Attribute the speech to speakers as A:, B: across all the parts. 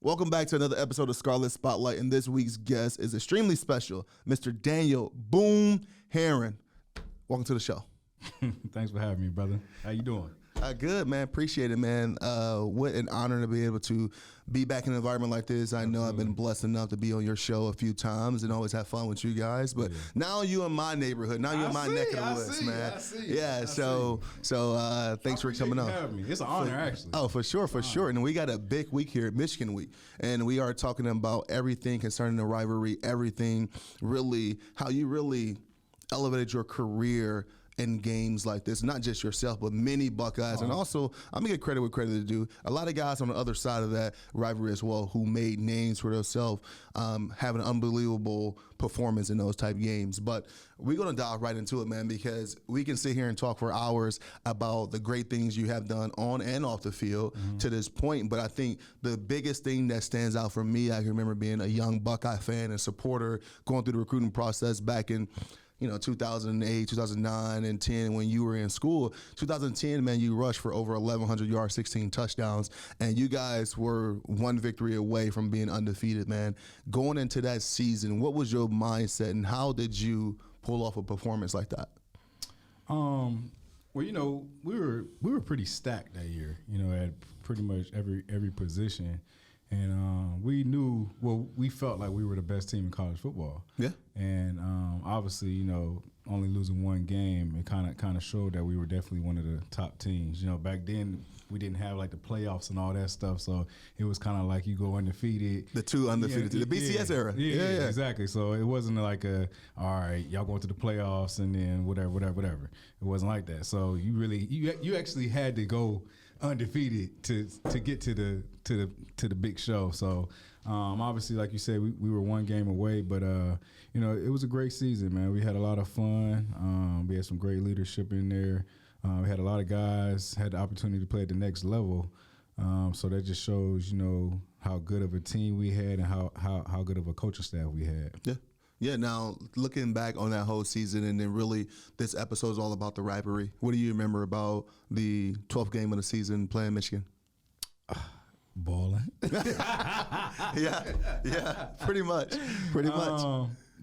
A: Welcome back to another episode of Scarlet Spotlight, and this week's guest is extremely special, Mr. Daniel Boom Herron. Welcome to the show.
B: Thanks for having me, brother. How you doing?
A: Good, man. Appreciate it, man. What an honor to be able to be back in an environment like this. I know I've been blessed enough to be on your show a few times and always have fun with you guys. But now you in my neighborhood. Now you're in my neck of the woods, man. Thanks for coming on.
B: Having me. It's an honor, actually.
A: Oh, for sure. And we got a big week here at Michigan Week. And we are talking about everything concerning the rivalry, everything really, how you really elevated your career in games like this, not just yourself, but many Buckeyes. And also, I'm going to get credit where credit is due. A lot of guys on the other side of that rivalry as well who made names for themselves, having an unbelievable performance in those type games. But we're going to dive right into it, man, because we can sit here and talk for hours about the great things you have done on and off the field to this point. But I think the biggest thing that stands out for me, I can remember being a young Buckeye fan and supporter, going through the recruiting process back in 2008, 2009, and 10 when you were in school. 2010, man, you rushed for over 1,100 yards, 16 touchdowns, and you guys were one victory away from being undefeated, man. Going into that season, what was your mindset, and how did you pull off a performance like that?
B: Well, we were pretty stacked that year, at pretty much every position. And we felt like we were the best team in college football. Yeah. And obviously, only losing one game, it kind of showed that we were definitely one of the top teams. Back then we didn't have like the playoffs and all that stuff, so it was kind of like you go undefeated.
A: The two undefeated, the BCS era.
B: Yeah, exactly. So it wasn't like all right, y'all going to the playoffs and then whatever. It wasn't like that. So you actually had to go undefeated to get to the big show. So obviously, like you said, we were one game away, but it was a great season, man. We had a lot of fun. We had some great leadership in there. We had a lot of guys had the opportunity to play at the next level. So that just shows, how good of a team we had and how good of a coaching staff we had.
A: Yeah. Yeah, now looking back on that whole season, and then really this episode is all about the rivalry. What do you remember about the 12th game of the season playing Michigan?
B: Balling.
A: yeah, pretty much.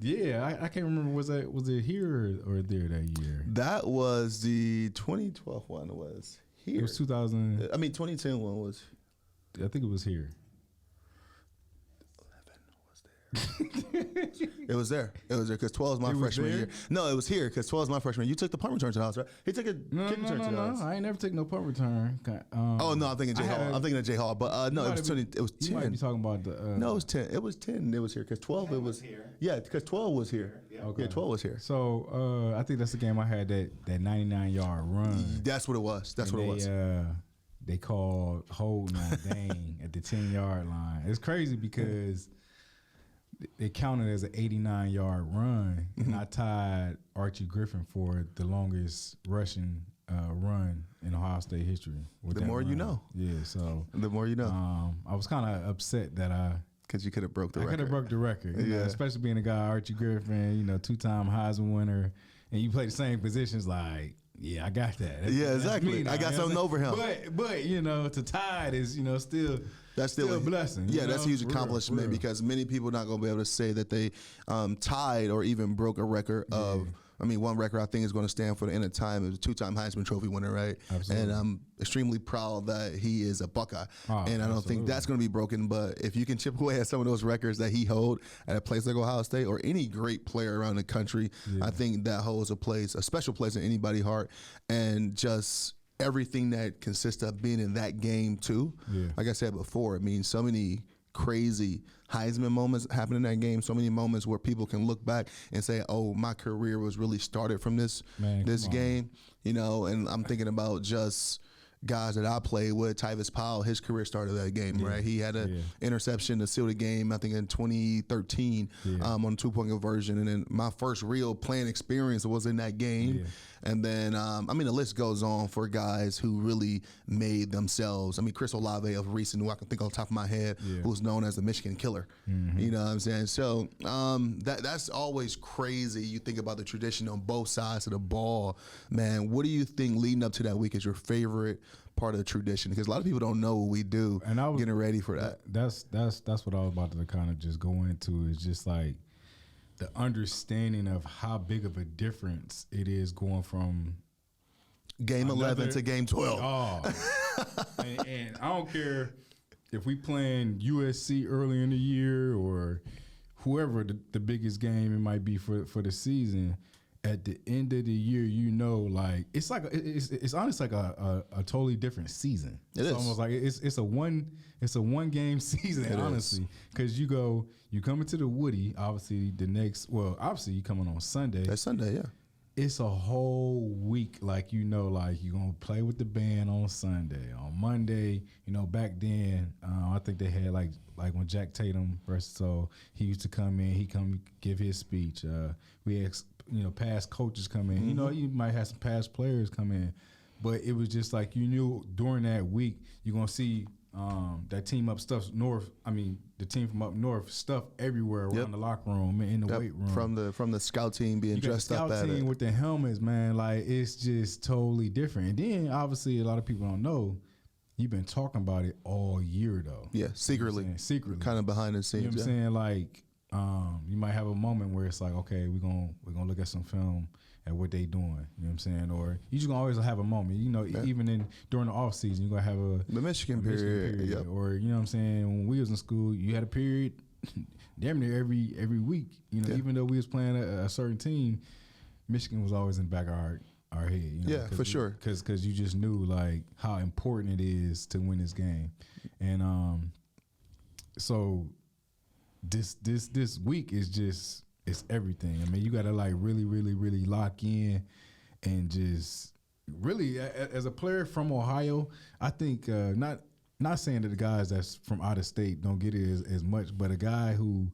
B: Yeah, I can't remember. Was it here or there that year?
A: That was the 2012 one. Was here.
B: It was 2000.
A: 2010 one was.
B: I think it was here.
A: It was there because 12 was my freshman year. No, it was here because 12 was my freshman year. You took the punt return to the house, right? He took a kick return to the house.
B: I ain't never taken no punt return.
A: No, I'm thinking J Hall. I'm thinking of J Hall, but no, it was 20. It was 10.
B: You might be talking about the.
A: No, it was 10. It was 10. It was here because 12. It was here. Yeah, because 12 was here. Yeah, okay. 12 was here.
B: So I think that's the game I had that 99-yard run.
A: That's what it was. That's what it was.
B: They called holding on Dane at the 10-yard line. It's crazy because it counted as an 89-yard run, and I tied Archie Griffin for the longest rushing run in Ohio State history.
A: The more you know.
B: Yeah, so.
A: The more you know.
B: I was kind of upset that
A: because you could have broke the record.
B: I could have broke the record, especially being a guy, Archie Griffin, two-time Heisman winner, and you play the same positions like, yeah, I got that.
A: Exactly. I got something over him.
B: But to tie it is, still
A: that's still
B: a blessing.
A: Yeah, that's a huge accomplishment because many people are not going to be able to say that they tied or even broke a record of. One record I think is going to stand for the end of time. It was a two-time Heisman Trophy winner, right? Absolutely. And I'm extremely proud that he is a Buckeye. And I don't think that's going to be broken. But if you can chip away at some of those records that he held at a place like Ohio State or any great player around the country, I think that holds a special place in anybody's heart. And just everything that consists of being in that game too. Yeah. Like I said before, so many crazy Heisman moments happen in that game. So many moments where people can look back and say, "Oh, my career was really started from this game." And I'm thinking about just guys that I played with. Tyvis Powell, his career started that game, right? He had an interception to seal the game, I think in 2013 on a 2-point conversion. And then my first real playing experience was in that game. Yeah. And then, the list goes on for guys who really made themselves. Chris Olave of recent, who I can think on top of my head, who's known as the Michigan Killer. Mm-hmm. You know what I'm saying? So that's always crazy. You think about the tradition on both sides of the ball. Man, what do you think leading up to that week is your favorite part of the tradition because a lot of people don't know what we do and getting ready for that.
B: That's what I was about to kind of just go into is just like the understanding of how big of a difference it is going from
A: game 11 to game 12.
B: Oh, and I don't care if we playing USC early in the year or whoever the biggest game it might be for the season. At the end of the year, like it's like it's honestly like a totally different season. It's almost like it's a one game season, honestly, because you come into the Woody. Obviously, obviously you coming on Sunday.
A: That's Sunday, yeah.
B: It's a whole week, like you're gonna play with the band on Sunday. On Monday, back then, I think they had like when Jack Tatum versus so he used to come in, he come give his speech. We had past coaches come in.
A: Mm-hmm.
B: You might have some past players come in, but it was just like you knew during that week you're gonna see that team up stuff north. I mean, the team from up north stuff everywhere around the locker room in the weight room.
A: From the scout team being dressed up at it.
B: Scout team with the helmets, man. Like it's just totally different. And then obviously a lot of people don't know. You've been talking about it all year though.
A: Yeah, secretly, kind of behind the scenes.
B: You know what I'm saying? Like. You might have a moment where it's like, okay, we're gonna look at some film at what they doing. You know what I'm saying? Or you just gonna always have a moment. Even during the off season, you're gonna have
A: the Michigan period. Yep.
B: Or you know what I'm saying? When we was in school, you had a period damn near every week. Even though we was playing a certain team, Michigan was always in the back of our head.
A: For sure.
B: Because you just knew like how important it is to win this game, and so. This week is just it's everything. I mean, you got to like really, really, really lock in and just really as a player from Ohio, I think not saying that the guys that's from out of state don't get it as much, but a guy who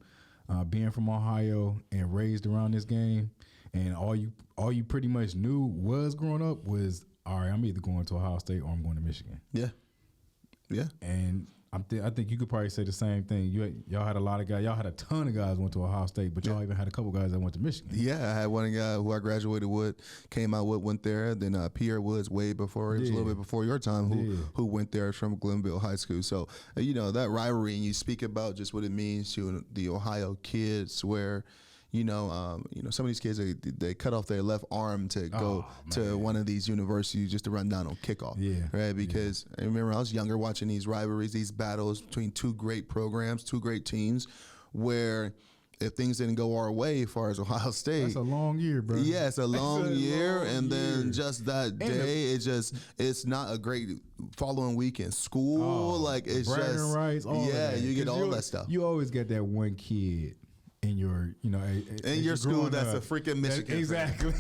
B: being from Ohio and raised around this game, and all you pretty much knew was growing up was all right. I'm either going to Ohio State or I'm going to Michigan.
A: Yeah,
B: and. I think you could probably say the same thing. Y'all had a lot of guys. Y'all had a ton of guys who went to Ohio State, but y'all even had a couple guys that went to Michigan.
A: Yeah, I had one guy who I graduated with, came out with, went there. Then Pierre Woods, way before, it was a little bit before your time, who went there from Glenville High School. So, that rivalry, and you speak about just what it means to the Ohio kids where, some of these kids, they cut off their left arm to go to one of these universities just to run down on kickoff.
B: Yeah.
A: Right? Because I remember I was younger watching these rivalries, these battles between two great programs, two great teams, where if things didn't go our way as far as Ohio State.
B: That's a long year, bro.
A: Yeah, it's a long year. And then just that day, it's not a great following week in school. It's just,
B: rights,
A: you get all that stuff.
B: You always get that one kid in your,
A: in your school that's a freaking Michigan
B: exactly,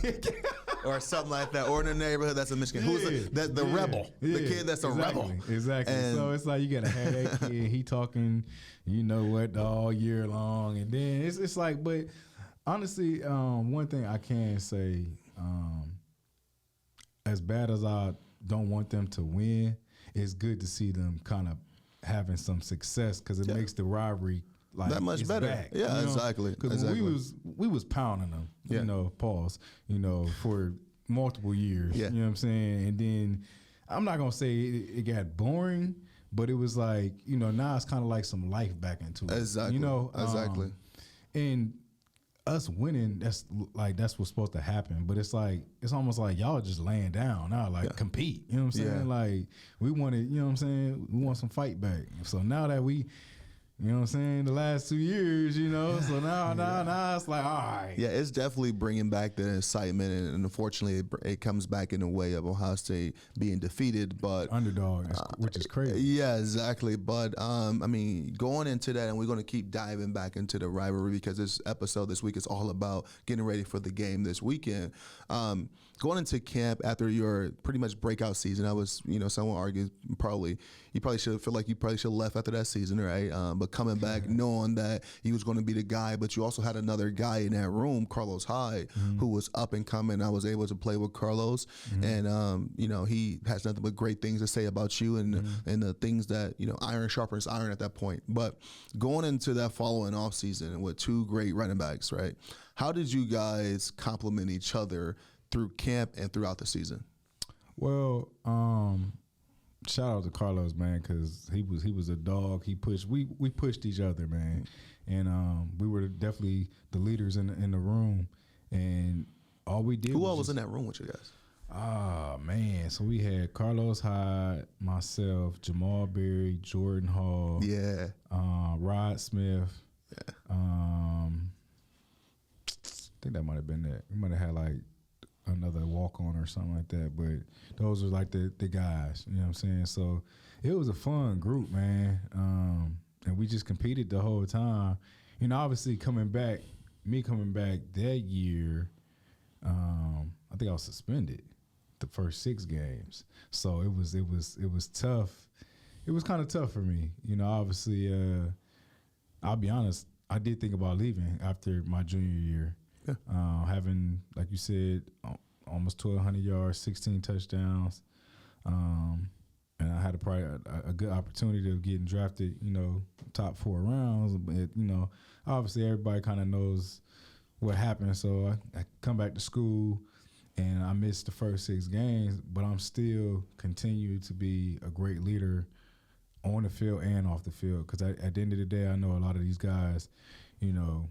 A: or something like that, or in the neighborhood that's a Michigan. Who's the rebel, the kid that's a rebel,
B: exactly. And so it's like you gotta have that kid. He talking, all year long, and then it's like, but honestly, one thing I can say, as bad as I don't want them to win, it's good to see them kind of having some success because it makes the rivalry. Like
A: that much better.
B: Back,
A: yeah, exactly.
B: Because we was pounding them, for multiple years.
A: Yeah.
B: You know what I'm saying? And then I'm not gonna say it got boring, but it was like, now it's kind of like some life back into it.
A: Exactly. Exactly.
B: And us winning, that's what's supposed to happen. But it's almost like y'all just laying down now, compete. You know what I'm saying?
A: Yeah.
B: Like we wanted, you know what I'm saying? We want some fight back. So now that we. You know what I'm saying? The last 2 years, so now it's like, all right.
A: Yeah, it's definitely bringing back the excitement, and unfortunately, it comes back in a way of Ohio State being defeated, but
B: underdog, which is crazy.
A: Yeah, exactly. But going into that, and we're going to keep diving back into the rivalry because this episode this week is all about getting ready for the game this weekend. Going into camp after your pretty much breakout season, I was, someone argued you probably should feel like you probably should have left after that season, right? But coming back knowing that he was going to be the guy, but you also had another guy in that room, Carlos Hyde, who was up and coming. I was able to play with Carlos, and he has nothing but great things to say about you and the things that iron sharpens iron at that point. But going into that following off season with two great running backs, right? How did you guys complement each other through camp and throughout the season?
B: Well, shout out to Carlos, man, because he was a dog. He pushed. We pushed each other, man, and we were definitely the leaders in the room. And all we did.
A: Who all was in that room with you guys?
B: Ah, man. So we had Carlos Hyde, myself, Jamal Berry, Jordan Hall, Rod Smith.
A: Yeah.
B: I think that might have been that. We might have had like another walk on or something like that. But those were like the guys, you know what I'm saying? So it was a fun group, man. And we just competed the whole time. You know, obviously coming back that year, I think I was suspended the first 6 games. So it was tough. It was kind of tough for me. You know, obviously, I'll be honest, I did think about leaving after my junior year. Yeah. Having, like you said, almost 1,200 yards, 16 touchdowns. And I had probably a good opportunity of getting drafted, you know, top 4 rounds. But, you know, obviously everybody kind of knows what happened. So I come back to school and I missed the first 6 games, but I'm still continue to be a great leader on the field and off the field. Because at the end of the day, I know a lot of these guys, you know,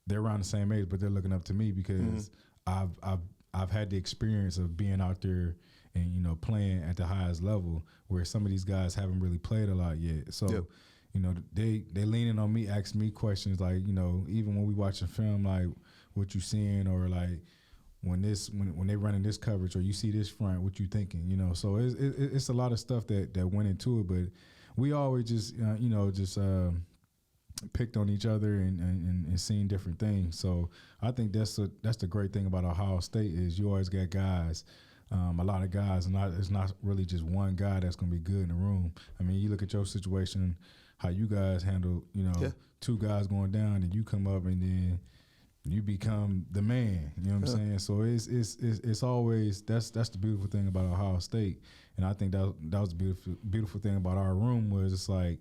B: they're around the same age, but they're looking up to me because I've had the experience of being out there and, you know, playing at the highest level where some of these guys haven't really played a lot yet. So, you know, they leaning on me, asking me questions like, you know, even when we watching film, like what you seeing, or like when they running this coverage, or you see this front, what you thinking, you know. So it's a lot of stuff that went into it, but we always just you know, just picked on each other and seen different things. So I think that's the great thing about Ohio State is you always got guys. A lot of guys, and it's not really just one guy that's going to be good in the room. I mean, you look at your situation, how you guys handle, you know, 2 guys going down, and you come up and then you become the man. You know what I'm saying? So it's always that's the beautiful thing about Ohio State, and I think that was the beautiful thing about our room was it's like,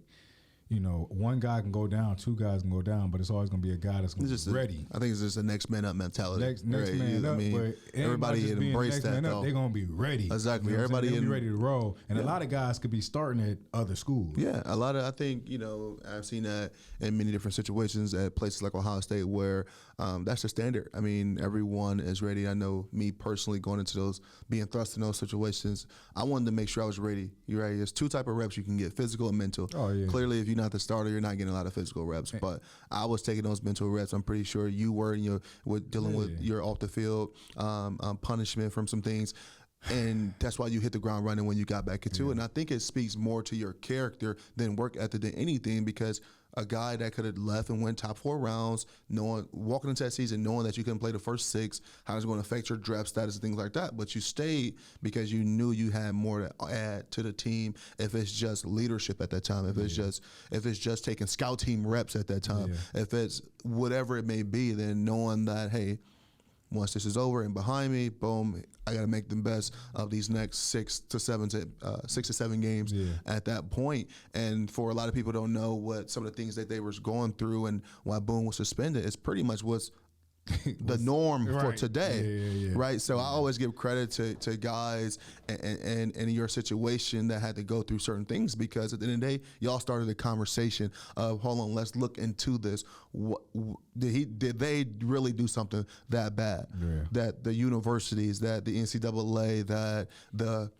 B: you know, one guy can go down, 2 guys can go down, but it's always going to be a guy that's going to be ready.
A: I think it's just a next man up mentality.
B: Next man up. I mean, but
A: everybody embrace that, though.
B: They're going to be ready.
A: Exactly.
B: You know
A: everybody
B: be ready to roll. And a lot of guys could be starting at other schools.
A: Yeah, I think, you know, I've seen that in many different situations at places like Ohio State where that's the standard. I mean, everyone is ready. I know me personally going into those, being thrust in those situations, I wanted to make sure I was ready. You're right. There's 2 type of reps you can get, physical and mental. Oh, yeah. Clearly, if you're not the starter, you're not getting a lot of physical reps. But I was taking those mental reps. I'm pretty sure you were, dealing with your off the field punishment from some things. And that's why you hit the ground running when you got back into it. And I think it speaks more to your character than work ethic than anything, because a guy that could have left and went top 4 rounds, walking into that season knowing that you couldn't play the first 6, how it's going to affect your draft status and things like that. But you stayed because you knew you had more to add to the team. If it's just leadership at that time, if it's just taking scout team reps at that time, if it's whatever it may be, then knowing that, hey, once this is over and behind me, boom, I got to make the best of these next 6 to 7 games at that point. And for a lot of people don't know what some of the things that they were going through and why Boom was suspended, it's pretty much what's the norm for today, right? So I always give credit to guys and in your situation that had to go through certain things, because at the end of the day, y'all started a conversation of, hold on, let's look into this. Did they really do something that bad? That the universities, that the NCAA, that the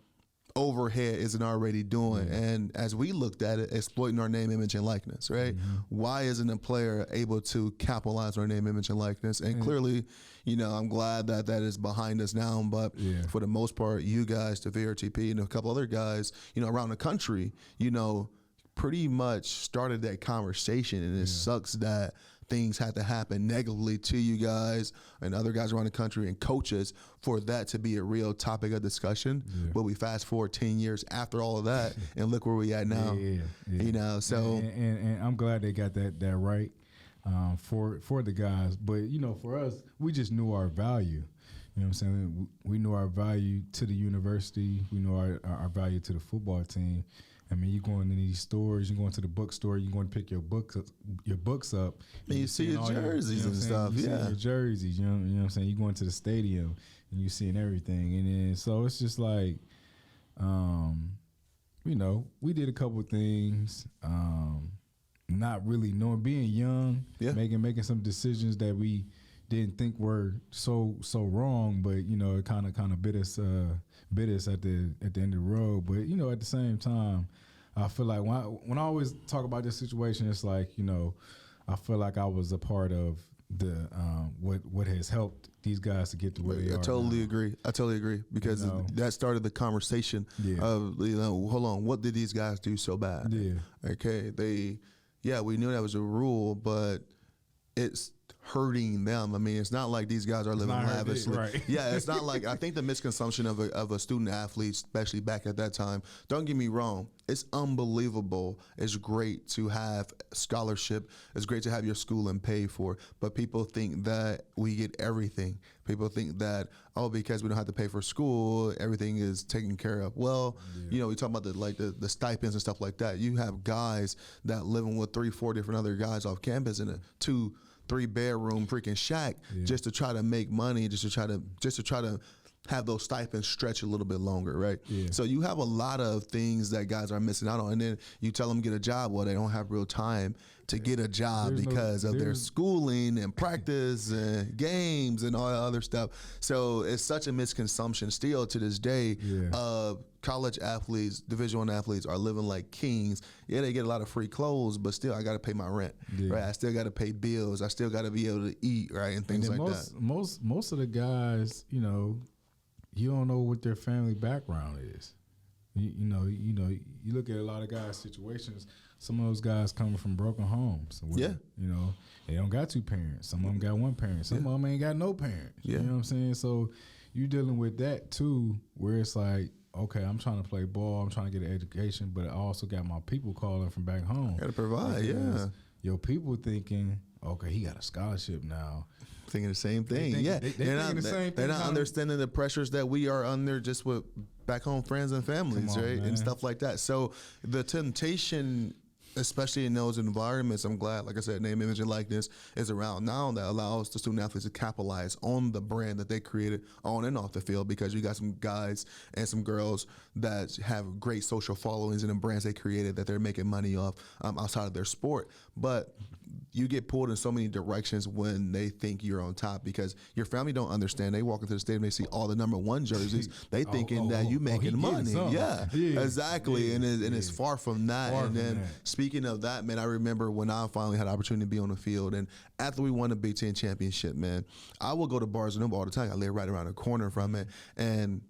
A: overhead isn't already doing. And as we looked at it, exploiting our name, image, and likeness, right? Why isn't a player able to capitalize on our name, image, and likeness? And clearly, you know, I'm glad that is behind us now. But for the most part, you guys, the VRTP, and a couple other guys, you know, around the country, you know, pretty much started that conversation. And it sucks that things had to happen negatively to you guys and other guys around the country and coaches for that to be a real topic of discussion. But we fast forward 10 years after all of that and look where we at now. You know, so
B: and I'm glad they got that right for the guys. But you know, for us, we just knew our value. You know what I'm saying? We knew our value to the university. We knew our value to the football team. I mean, you going to these stores, you going to the bookstore, you going to pick your books up.
A: And you see your jerseys and stuff.
B: You see your jerseys. You know what I'm saying? You going to the stadium and you seeing everything, and then so it's just like, we did a couple things. Not really knowing, being young, making some decisions that we didn't think were so wrong, but it kind of bit us at the end of the road. But at the same time, I feel like when I always talk about this situation, it's like I feel like I was a part of the what has helped these guys to get to where they are.
A: I totally agree because that started the conversation of hold on, what did these guys do so bad? Okay, we knew that was a rule, but it's hurting them. I mean, it's not like these guys are living lavishly.
B: Right.
A: Yeah, it's not like, I think the misconception of a student athlete, especially back at that time, don't get me wrong, it's unbelievable. It's great to have scholarship. It's great to have your schooling paid for. But people think that we get everything. People think that, because we don't have to pay for school, everything is taken care of. Well, we talk about the stipends and stuff like that. You have guys that living with 3-4 different other guys off campus in a 2-3 bedroom freaking shack just to try to make money, just to try to have those stipends stretch a little bit longer, right? Yeah. So you have a lot of things that guys are missing out on, and then you tell them get a job. Well, they don't have real time to get a job because of their schooling and practice and games and all that other stuff. So it's such a misconception still to this day. College athletes, Division I athletes are living like kings. Yeah, they get a lot of free clothes, but still I got to pay my rent, right? I still got to pay bills. I still got to be able to eat, right, and things like that.
B: Most of the guys, you don't know what their family background is. You look at a lot of guys' situations. Some of those guys coming from broken homes. Where, they don't got 2 parents. Some of them got 1 parent. Some of them ain't got no parents. You know what I'm saying? So you're dealing with that too, where it's like, okay, I'm trying to play ball. I'm trying to get an education, but I also got my people calling from back home.
A: Got to provide,
B: Your people thinking, okay, he got a scholarship now.
A: Thinking the same thing. They're not understanding the pressures that we are under just with back home friends and families, right? Man. And stuff like that. So the temptation, especially in those environments, I'm glad, like I said, name, image, and likeness is around now that allows the student athletes to capitalize on the brand that they created on and off the field, because you got some guys and some girls that have great social followings and the brands they created that they're making money off outside of their sport. But you get pulled in so many directions when they think you're on top, because your family don't understand. They walk into the stadium, they see all the number 1 jerseys. They thinking that you making money. Yeah, exactly. And it's far from that. Speaking of that, man, I remember when I finally had the opportunity to be on the field, and after we won the Big Ten championship, man, I would go to Bars and all the time. I live right around the corner from it, and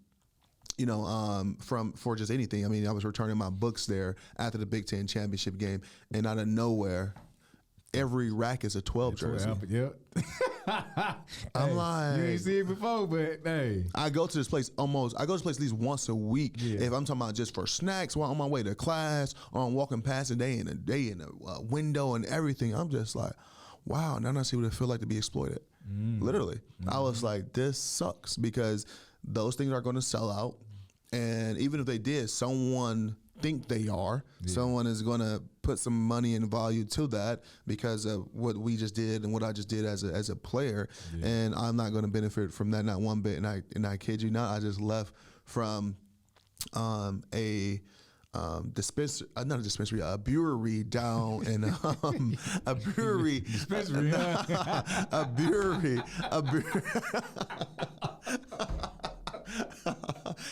A: for just anything. I mean, I was returning my books there after the Big Ten championship game, and out of nowhere, every rack is a 12 jersey.
B: Yep.
A: I'm like,
B: you ain't see it before, but hey.
A: I go to this place at least once a week. If I'm talking about just for snacks while on my way to class, or I'm walking past a day in a window and everything. I'm just like, wow, now I see what it feels like to be exploited. Literally. I was like, this sucks, because those things are going to sell out. And even if they did, someone think they are. Someone is going to put some money and value to that because of what we just did and what I just did as a player, and I'm not going to benefit from that, not one bit. And I kid you not, I just left from a brewery down in a brewery
B: dispensary,
A: a brewery.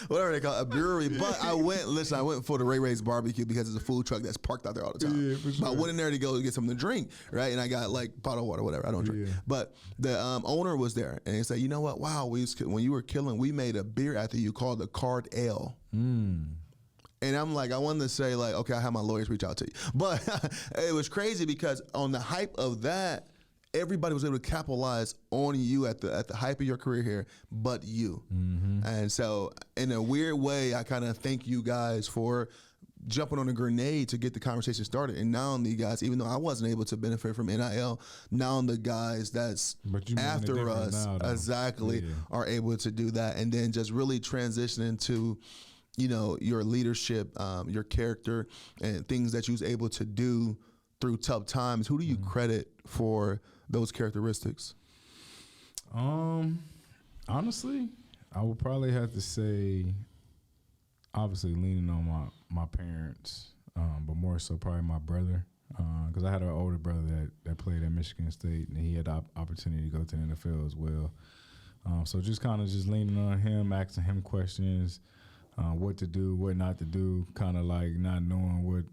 A: Whatever they call it, a brewery. But I went for the Ray Ray's barbecue because it's a food truck that's parked out there all the time. For sure. I went in there to go get something to drink, right? And I got like bottled water, whatever. I don't drink. But the owner was there, and he said, you know what? Wow, when you were killing, we made a beer after you called the Cardale. And I'm like, I wanted to say like, okay, I have my lawyers reach out to you. But it was crazy because on the hype of that, everybody was able to capitalize on you at the hype of your career here, but you. And so in a weird way, I kind of thank you guys for jumping on a grenade to get the conversation started. And now the guys, even though I wasn't able to benefit from NIL, now the guys that's after us are able to do that, and then just really transition into your leadership, your character, and things that you was able to do through tough times. Who do you credit for those characteristics?
B: Honestly, I would probably have to say obviously leaning on my parents, but more so probably my brother, because I had an older brother that played at Michigan State, and he had the opportunity to go to the NFL as well. So just kind of just leaning on him, asking him questions, what to do, what not to do, kind of like not knowing what,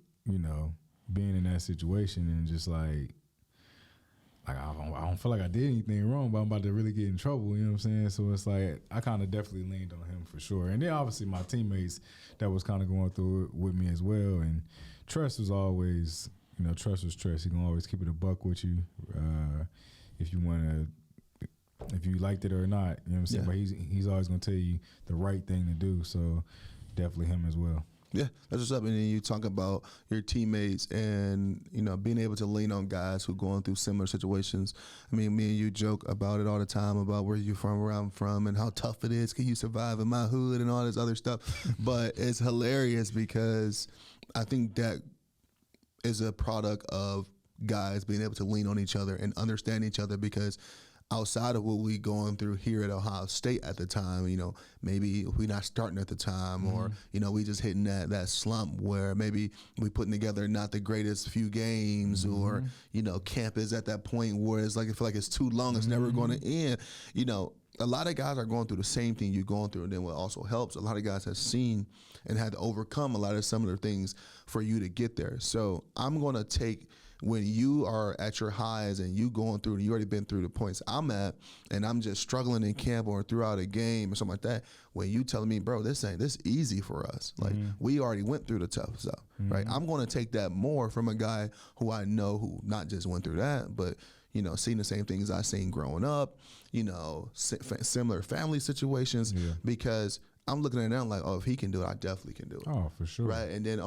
B: being in that situation and just like I don't feel like I did anything wrong, but I'm about to really get in trouble, you know what I'm saying? So it's like I kind of definitely leaned on him for sure. And then obviously my teammates that was kind of going through it with me as well. And trust was always, trust was trust. He gonna always keep it a buck with you if you liked it or not, you know what I'm saying? Yeah. But he's always gonna tell you the right thing to do. So definitely him as well.
A: Yeah, that's what's up. And then you talk about your teammates and, being able to lean on guys who are going through similar situations. I mean, me and you joke about it all the time about where you're from, where I'm from, and how tough it is. Can you survive in my hood and all this other stuff? But it's hilarious because I think that is a product of guys being able to lean on each other and understand each other, because outside of what we going through here at Ohio State at the time, maybe we're not starting at the time, or, we just hitting that slump where maybe we putting together not the greatest few games, or, camp is at that point where it's like, I feel like it's too long, it's never going to end. A lot of guys are going through the same thing you're going through, and then what also helps, a lot of guys have seen and had to overcome a lot of similar things for you to get there. So I'm going to take, when you are at your highs and you going through, and you already been through the points I'm at, and I'm just struggling in camp or throughout a game or something like that, when you telling me, bro, this easy for us. Like, we already went through the tough stuff, right? I'm going to take that more from a guy who I know who not just went through that, but, seen the same things I seen growing up, similar family situations, because I'm looking at it now like, oh, if he can do it, I definitely can do it.
B: Oh, for sure.
A: Right. And then,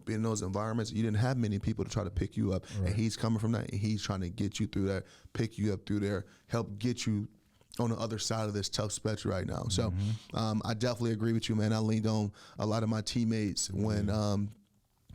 A: being in those environments, you didn't have many people to try to pick you up. Right. And he's coming from that, and he's trying to get you through that, pick you up through there, help get you on the other side of this tough stretch right now. So I definitely agree with you, man. I leaned on a lot of my teammates when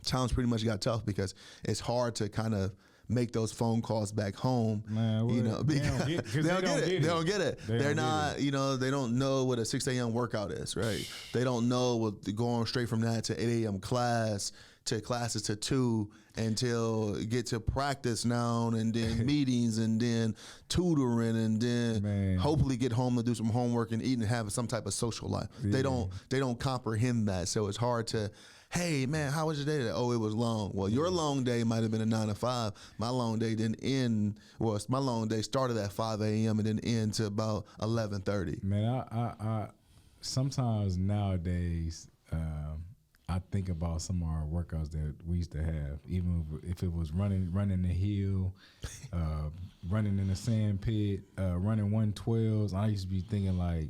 A: times pretty much got tough, because it's hard to kind of make those phone calls back home, because they don't get it. They're not, they don't know what a 6 a.m. workout is, right? They don't know what going straight from that to 8 a.m. classes to 2 until get to practice now, and then meetings, and then tutoring, and then hopefully get home to do some homework and eat and have some type of social life. Yeah. They don't comprehend that, so it's hard to, hey, man, how was your day today? Oh, it was long. Well, your long day might have been a 9 to 5. My long day didn't end. Well, my long day started at 5 a.m. and didn't end to about 11:30.
B: Man, I sometimes nowadays I think about some of our workouts that we used to have, even if it was running the hill, running in the sand pit, running 112s. I used to be thinking like,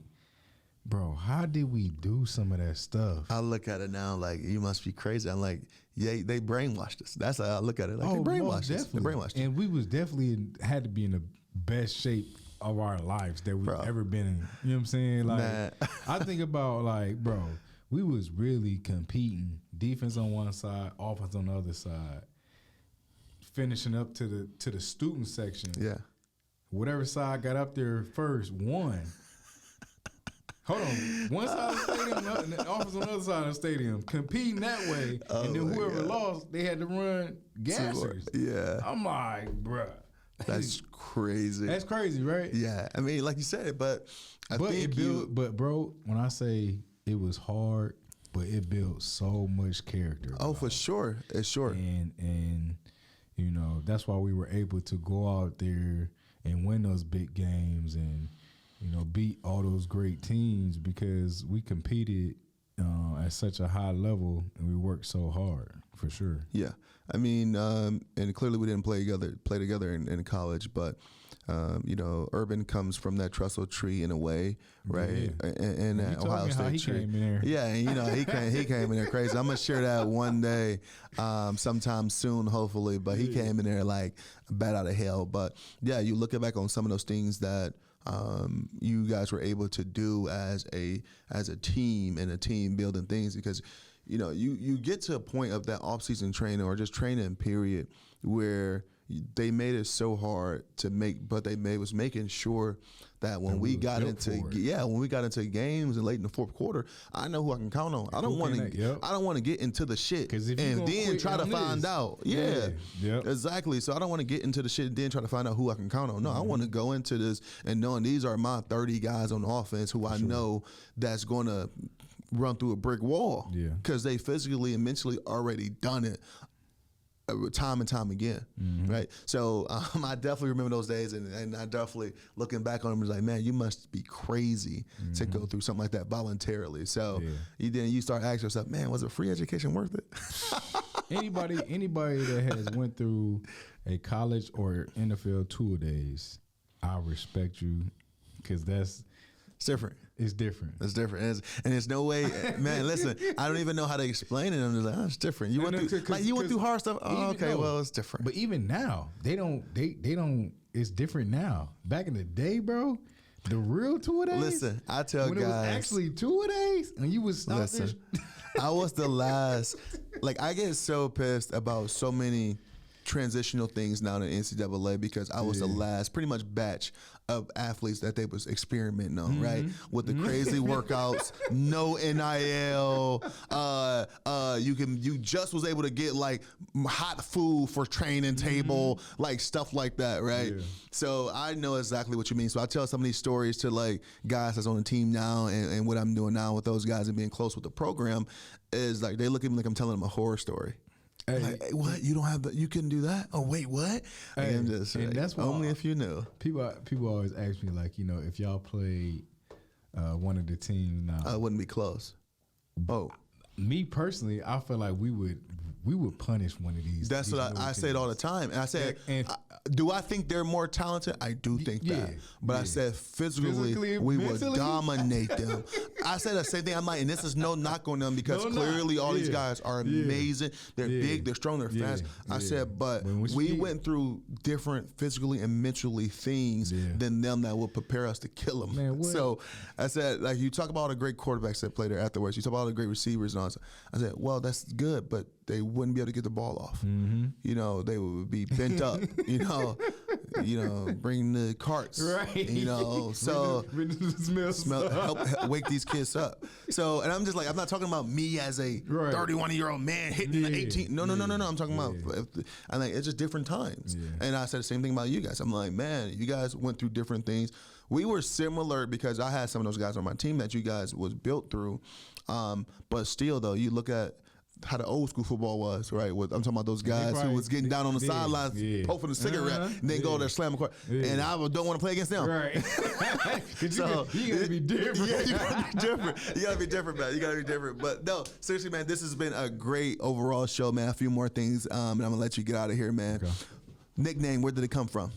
B: bro, how did we do some of that stuff?
A: I look at it now like, you must be crazy. I'm like, yeah, they brainwashed us. That's how I look at it. Like, they brainwashed us. They brainwashed us.
B: And we was definitely had to be in the best shape of our lives that we've ever been in. You know what I'm saying? Like, I think about like, bro, we was really competing, defense on one side, offense on the other side, finishing up to the student section.
A: Yeah.
B: Whatever side got up there first won. Hold on. One side of the stadium and the offense on the other side of the stadium, competing that way, and then whoever lost, they had to run gassers.
A: Yeah.
B: I'm like, bruh.
A: That's crazy.
B: That's crazy, right?
A: Yeah. I mean, like you said, but
B: but bro, when I say it was hard, but it built so much character.
A: Oh, for sure. It's sure.
B: And that's why we were able to go out there and win those big games and beat all those great teams, because we competed at such a high level and we worked so hard, for sure.
A: Yeah. I mean, and clearly we didn't play together in college, but, Urban comes from that Trussell tree in a way, right?
B: Yeah.
A: And that Ohio State tree.
B: Came in there.
A: Yeah, and he came in there crazy. I'm going to share that one day, sometime soon, hopefully, but he came in there like a bat out of hell. But, yeah, you look back on some of those things that you guys were able to do as a team, and a team building things, because you get to a point of that off-season training or just training period where they made it so hard to make, but was making sure that when we got into games and late in the fourth quarter, I know who I can count on. I don't want to get into the shit and then try to find out. Yeah, exactly. So I don't want to get into the shit and then try to find out who I can count on. No, I want to go into this and knowing these are my 30 guys on offense who I know that's going to run through a brick wall because they physically and mentally already done it time and time again, right? So I definitely remember those days, and I definitely looking back on them was like, man, you must be crazy to go through something like that voluntarily. So you start asking yourself, man, was it free education worth it?
B: Anybody that has went through a college or NFL tour days, I respect you because it's different. It's different.
A: It's different. And there's no way, man, listen, I don't even know how to explain it. I'm just like, oh, it's different. You went through hard stuff. Oh, okay, well, it's different.
B: But even now, they don't, it's different now. Back in the day, bro, the real two days.
A: Listen, I tell
B: when
A: guys.
B: When it was actually 2 days and you was
A: listen, I was the last, I get so pissed about so many transitional things now in the NCAA because I was the last pretty much batch of athletes that they was experimenting on, right? With the crazy workouts, no NIL, you just was able to get hot food for training table, stuff like that, right? Yeah. So I know exactly what you mean. So I tell some of these stories to guys that's on the team now and what I'm doing now with those guys and being close with the program is they look at me like I'm telling them a horror story. Hey, what? You don't have you couldn't do that? Oh wait, what?
B: Hey,
A: I'm just
B: and that's why
A: only if you knew.
B: People always ask me if y'all played one of the teams now,
A: it wouldn't be close. Oh,
B: me personally, I feel like we would punish one of these.
A: That's what I say it all the time. And I said, do I think they're more talented? I do think that. But I said physically we would dominate them. I said the same thing. I'm like, and this is no knock on them because clearly all these guys are amazing. They're big, they're strong, they're fast. I said, but we went through different physically and mentally things than them that would prepare us to kill them. Man, so I said, you talk about all the great quarterbacks that play there afterwards. You talk about all the great receivers and all that. I said, well, that's good, but they wouldn't be able to get the ball off. You know, they would be bent up, bring the carts, right? So help wake these kids up. So, and I'm just I'm not talking about me as a 31-year-old man hitting the 18. No. I'm talking about, it's just different times. And I said the same thing about you guys. I'm like, man, you guys went through different things. We were similar because I had some of those guys on my team that you guys was built through. But still, though, you look at how the old school football was, right? I'm talking about those guys who was getting down on the sidelines, puffing a cigarette, and then go there, slam a court. And I don't want to play against them. Right.
B: So you got to be different.
A: Yeah, you got to be different. You got to be different, man. You got to be different. But no, seriously, man, this has been a great overall show, man. A few more things, and I'm going to let you get out of here, man. Okay. Nickname, where did it come from?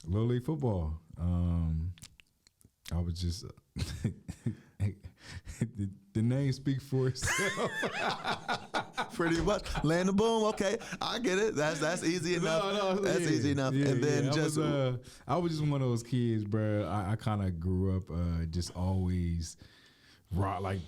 B: Little League football. I was just... the name speaks for itself.
A: Pretty much. Land the boom. Okay, I get it. That's easy enough. That's easy enough. And then
B: I was just one of those kids, bro. I kind of grew up just always rah, like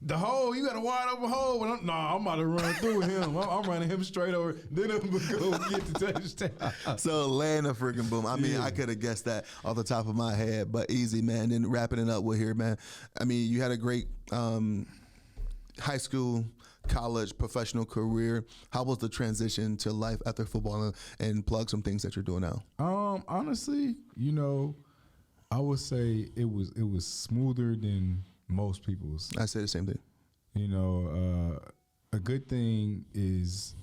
B: the hole. You got a wide open hole. But I'm about to run through him. I'm running him straight over. Then I'm gonna go get the touchdown.
A: So land a freaking boom. I mean, I could have guessed that off the top of my head, but easy, man. Then wrapping it up with here, man. I mean, you had a great high school, college, professional career. How was the transition to life after football, and plug some things that you're doing now?
B: Honestly, I would say it was smoother than most people's.
A: I say the same thing.
B: A good thing is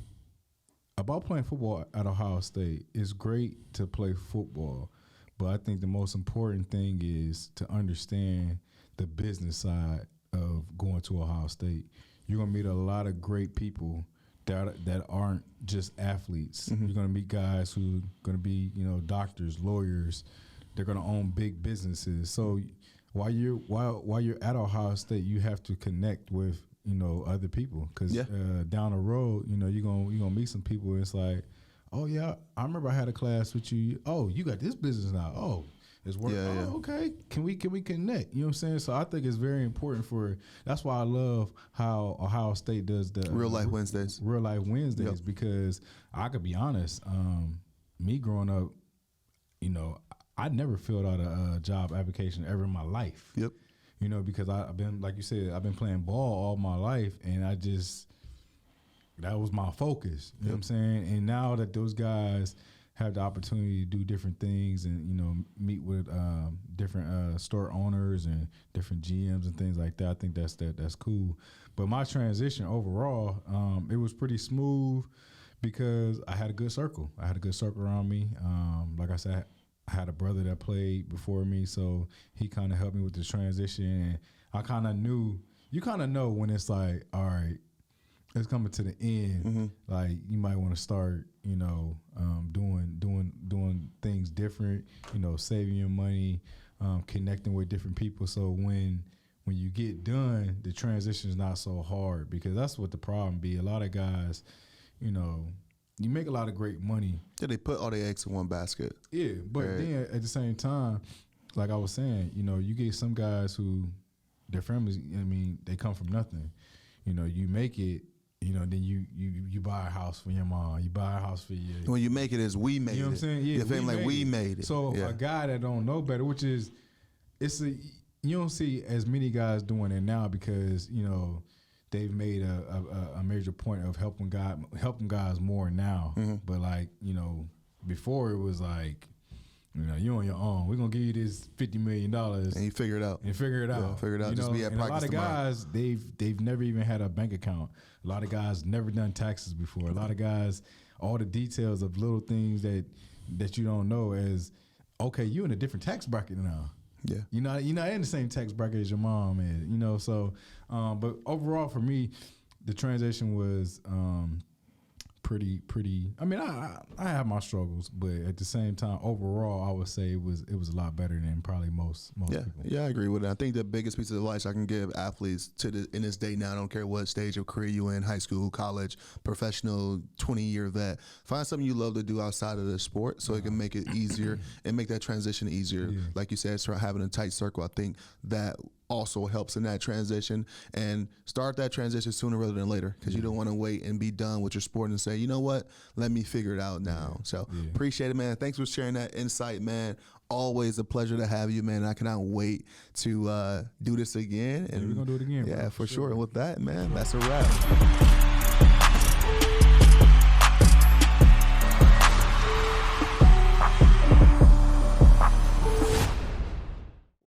B: about playing football at Ohio State. It's great to play football, but I think the most important thing is to understand the business side of going to Ohio State. You're gonna meet a lot of great people that aren't just athletes. You're gonna meet guys who are gonna be, doctors, lawyers. They're gonna own big businesses. So while you're at Ohio State, you have to connect with other people because down the road, you're gonna meet some people. And it's like, oh yeah, I remember I had a class with you. Oh, you got this business now. Oh, It's work.
A: Yeah.
B: Okay. Can we connect? You know what I'm saying? So I think it's very important that's why I love how Ohio State does the
A: Real Life Wednesdays.
B: Real Life Wednesdays,
A: Yep.
B: because I could be honest, me growing up, you know, I never filled out a job application ever in my life.
A: Yep.
B: You know, because I've been, like you said, I've been playing ball all my life, and that was my focus. You know what I'm saying? And now that those guys have the opportunity to do different things and, you know, meet with different store owners and different GMs and things like that, I think that's cool. But my transition overall, it was pretty smooth because I had a good circle. I had a good circle around me. Like I said, I had a brother that played before me, so he kind of helped me with the transition. And I kind of knew, you kind of know when it's like, all right, it's coming to the end.
A: Mm-hmm.
B: Like you might want to start, you know, doing things different. You know, saving your money, connecting with different people. So when you get done, the transition is not so hard, because that's what the problem be. A lot of guys, you know, you make a lot of great money.
A: Yeah, they put all their eggs in one basket.
B: Yeah, but then at the same time, like I was saying, you know, you get some guys who their families, I mean, they come from nothing. You know, you make it, you know, then you buy a house for your mom, you buy a house for your.
A: When you make it, is we made it.
B: You know what I'm saying? Yeah,
A: your family like we made it.
B: So a guy that don't know better, which is, you don't see as many guys doing it now, because, you know, they've made a major point of helping guys more now.
A: Mm-hmm.
B: But like, you know, before it was like, you know, you on your own. We're gonna give you this $50 million,
A: and you figure it out.
B: Yeah, figure it out.
A: You
B: Just
A: know, be at
B: and
A: practice
B: a lot of guys, they've never even had a bank account. A lot of guys never done taxes before. A lot of guys, all the details of little things that you don't know, as okay, you in a different tax bracket now.
A: Yeah,
B: you're not in the same tax bracket as your mom is. You know, so but overall for me, the transition was pretty. I mean, I have my struggles, but at the same time, overall, I would say it was a lot better than probably most people.
A: Yeah, I agree with it. I think the biggest piece of advice I can give athletes in this day now, I don't care what stage of career you're in, high school, college, professional, 20-year vet, find something you love to do outside of the sport so it can make it easier and make that transition easier. Yeah. Like you said, start having a tight circle. I think that also helps in that transition, and start that transition sooner rather than later, because you don't want to wait and be done with your sport and say, you know what, let me figure it out now. So appreciate it, man. Thanks for sharing that insight, man. Always a pleasure to have you, man. I cannot wait to do this again. And
B: we're going to do it again.
A: Yeah, bro, for sure. And with that, man, that's a wrap.